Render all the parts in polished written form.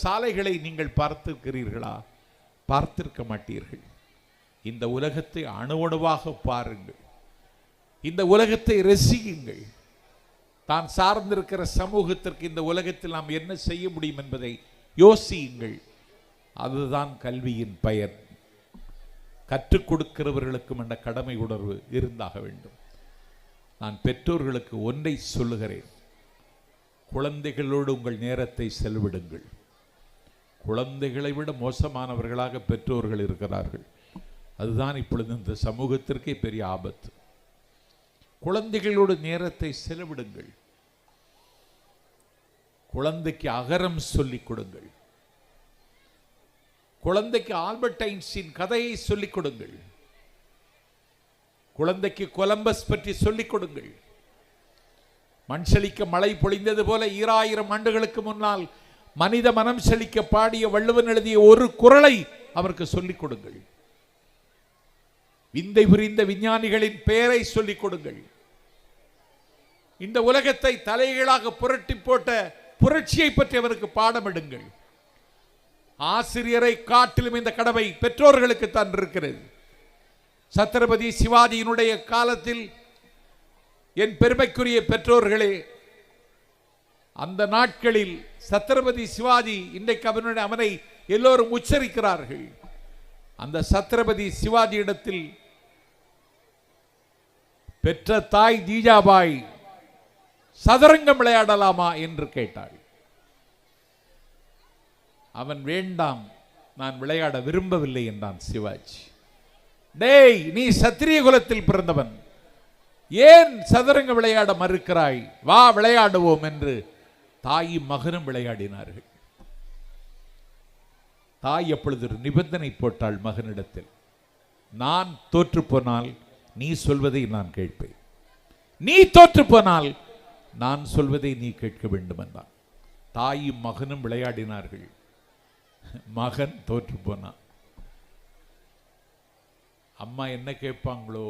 சாலைகளை நீங்கள் பார்த்திருக்கிறீர்களா? பார்த்திருக்க மாட்டீர்கள். இந்த உலகத்தை அணுவணுவாக பாருங்கள். இந்த உலகத்தை ரசியுங்கள். தான் சார்ந்திருக்கிற சமூகத்திற்கு இந்த உலகத்தில் நாம் என்ன செய்ய முடியும் என்பதை யோசியுங்கள். அதுதான் கல்வியின் பயன். கற்றுக் கொடுக்கிறவர்களுக்கும் என்ற கடமை உணர்வு இருந்தாக வேண்டும். நான் பெற்றோர்களுக்கு ஒன்றை சொல்லுகிறேன். குழந்தைகளோடு உங்கள் நேரத்தை செலவிடுங்கள். குழந்தைகளை விட மோசமானவர்களாக பெற்றோர்கள் இருக்கிறார்கள். அதுதான் இப்பொழுது இந்த சமூகத்திற்கே பெரிய ஆபத்து. குழந்தைகளோடு நேரத்தை செலவிடுங்கள். குழந்தைக்கு அகரம் சொல்லிக் கொடுங்கள். குழந்தைக்கு ஆல்பர்ட் ஐன்ஸ்டீன் கதையை சொல்லிக் கொடுங்கள். குழந்தைக்கு கொலம்பஸ் பற்றி சொல்லிக் கொடுங்கள். மண் செழிக்க மழை பொழிந்தது போல 2000 ஆண்டுகளுக்கு முன்னால் மனித மனம் செழிக்க பாடிய வள்ளுவன் எழுதிய ஒரு குறளை அவருக்கு சொல்லிக் கொடுங்கள். விந்தை புரிந்த விஞ்ஞானிகளின் பெயரை சொல்லிக் கொடுங்கள். இந்த உலகத்தை தலைகீழாக புரட்டி போட்ட புரட்சியை பற்றி அவருக்கு பாடம் எடுங்கள். ஆசிரியரை காட்டிலும் இந்த கடமை பெற்றோர்களுக்கு தான் இருக்கிறது. சத்ரபதி சிவாஜியினுடைய காலத்தில் என் பெருமைக்குரிய பெற்றோர்களே, அந்த நாட்களில் சத்ரபதி சிவாஜி, இன்றைக்கு அவனை எல்லோரும் உச்சரிக்கிறார்கள். அந்த சத்ரபதி சிவாஜி இடத்தில் பெற்ற தாய் ஜீஜாபாய் சதுரங்கம் விளையாடலாமா என்று கேட்டாள். அவன் வேண்டாம், நான் விளையாட விரும்பவில்லை என்றான் சிவாஜி. டேய், நீ சத்திரிய குலத்தில் பிறந்தவன், ஏன் சதுரங்க விளையாட மறுக்கிறாய்? வா விளையாடுவோம் என்று தாயும் மகனும் விளையாடினார்கள். தாய் அப்பொழுது ஒரு நிபந்தனை போட்டாள் மகனிடத்தில். நான் தோற்று போனால் நீ சொல்வதை நான் கேட்பேன், நீ தோற்று போனால் நான் சொல்வதை நீ கேட்க வேண்டும் என்றான். தாயும் மகனும் விளையாடினார்கள். மகன் தோற்று போனான். அம்மா என்ன கேட்பாங்களோ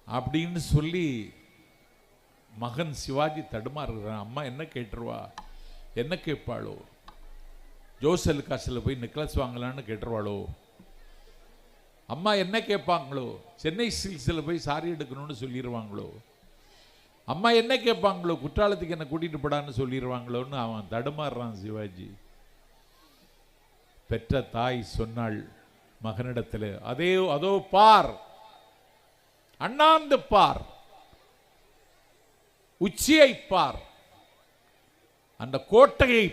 அப்படின்னு சொல்லி மகன் சிவாஜி தடுமாறுகிறான். அம்மா என்ன கேட்டுருவா, என்ன கேட்பாளோ? ஜோசல் காசில் போய் நெக்லஸ் வாங்கலான்னு கேட்டுருவாளோ? அம்மா என்ன கேட்பாங்களோ? சென்னை சில்க்ஸில் போய் சாரி எடுக்கணும்னு சொல்லிடுவாங்களோ? அம்மா என்ன கேட்பாங்களோ? குற்றாலத்துக்கு என்ன கூட்டிட்டு போடான்னு சொல்லிடுவாங்களோன்னு அவன் தடுமாறுறான் சிவாஜி. பெற்ற தாய் சொன்னாள் மகனிடத்தில், அதோ பார், அண்ணாந்து பார், உச்சியை பார், அந்த கோட்டையை